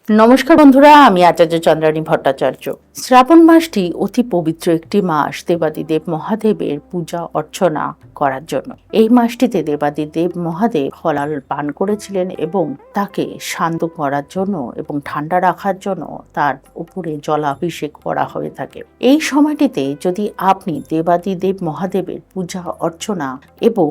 নমস্কার বন্ধুরা, আমি আচার্য চন্দ্রানী ভট্টাচার্য। শ্রাবণ মাসটি অতি পবিত্র একটি মাস দেবাদিদেব মহাদেবের পূজা অর্চনা করার জন্য। এই মাসটিতে দেবাদিদেব মহাদেব ফলাল পান করেছিলেন এবং তাকে শান্ত করার জন্য এবং ঠান্ডা রাখার জন্য তার উপরে জলাভিষেক করা হয়ে থাকে। এই সময়টিতে যদি আপনি দেবাদিদেব মহাদেবের পূজা অর্চনা এবং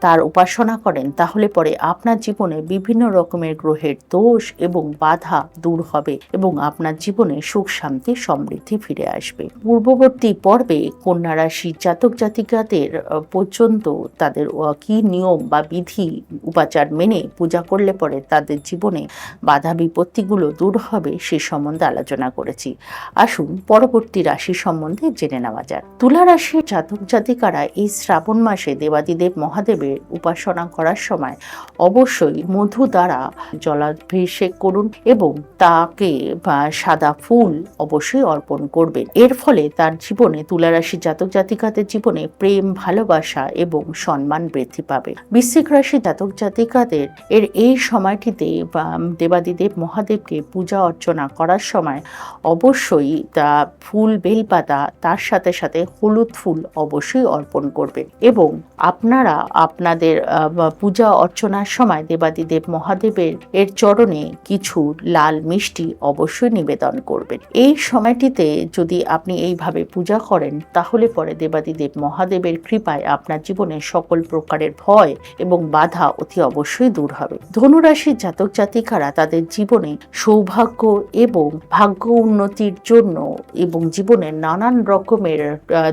তার উপাসনা করেন, তাহলে পরে আপনার জীবনে বিভিন্ন রকমের গ্রহের দোষ এবং বাধা দূর হবে এবং আপনার জীবনে সুখ শান্তি সমৃদ্ধি ফিরে আসবে। পূর্ববর্তী পর্বে কন্যা রাশি জাতক জাতিকাদের পর্যন্ত তাদের কি নিয়ম বা বিধি উপাচার মেনে পূজা করলে পরে তাদের জীবনে বাধা বিপত্তিগুলো দূর হবে সে সম্বন্ধে আলোচনা করেছি। আসুন পরবর্তী রাশি সম্বন্ধে জেনে নেওয়া যাক। তুলা রাশির জাতক জাতিকারা এই শ্রাবণ মাসে দেবাদিদেব মহাদেবের উপাসনা করার সময় অবশ্যই মধু দ্বারা জলাভিষেক করুন এবং তাকে সাদা ফুল অবশ্যই অর্পণ করবেন। এর ফলে তার জীবনে, তুলা রাশি জাতক জাতিকাদের জীবনে প্রেম, ভালোবাসা এবং সম্মান বৃদ্ধি পাবে। বৃশ্চিক রাশি জাতক জাতিকাদের এই সময়টিতে দেবাদিদেব মহাদেবকে পূজা অর্চনা করার সময় অবশ্যই তা ফুল, বেলপাতা, তার সাথে সাথে হলুদ ফুল অবশ্যই অর্পণ করবেন এবং আপনারা আপনাদের পূজা অর্চনার সময় দেবাদিদেব মহাদেবের চরণে কিছু লাল মিষ্টি অবশ্যই নিবেদন করবেন। এই সময়টিতে যদি আপনি এইভাবে পূজা করেন, তাহলে পরে দেবাদিদেব মহাদেবের কৃপায় আপনার জীবনে সকল প্রকারের ভয় এবং বাধা অতি অবশ্যই দূর হবে। ধনুরাশির জাতক জাতিকারা তাদের জীবনে সৌভাগ্য এবং ভাগ্য উন্নতির জন্য এবং জীবনের নানান রকমের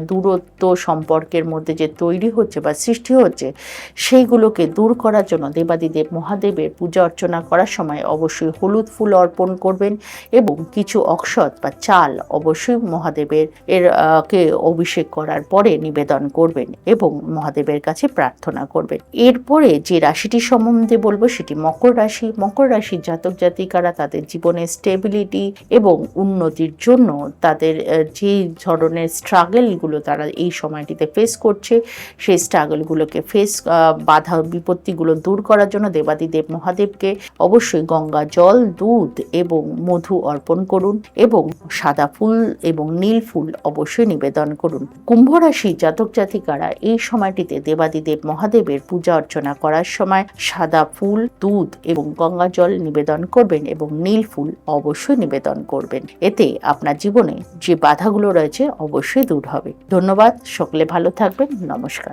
দূরত্ব সম্পর্কের মধ্যে যে তৈরি হচ্ছে বা সৃষ্টি হচ্ছে, সেইগুলোকে দূর করার জন্য দেবাদিদেব মহাদেবের পূজা অর্চনা করার সময় অবশ্যই হলুদ ফুল অর্পণ করবেন এবং কিছু অক্ষত বা চাল অবশ্যই মহাদেবের কে অভিষেক করার পরে নিবেদন করবেন এবং মহাদেবের কাছে প্রার্থনা করবেন। এরপরে যে রাশিটি সম্বন্ধে বলবো সেটি মকর রাশি। মকর রাশির জাতক জাতিকারা তাদের জীবনে স্টেবিলিটি এবং উন্নতির জন্য তাদের যে ধরনের স্ট্রাগলগুলো তারা এই সময়টিতে ফেস করছে, সেই স্ট্রাগলগুলোকে বাধা বিপত্তিগুলো দূর করার জন্য দেবাদিদেব মহাদেবকে অবশ্যই গঙ্গা জল, দুধ এবং মধু অর্পণ করুন এবং সাদা ফুল এবং নীল ফুল অবশ্যই নিবেদন করুন। কুম্ভ রাশি জাতক জাতিকারা এই সময়টিতে দেবাদিদেব মহাদেবের পূজা অর্চনা করার সময় সাদা ফুল, দুধ এবং গঙ্গা জল নিবেদন করবেন এবং নীল ফুল অবশ্যই নিবেদন করবেন। এতে আপনার জীবনে যে বাধাগুলো রয়েছে অবশ্যই দূর হবে। ধন্যবাদ, সকলে ভালো থাকবেন। নমস্কার।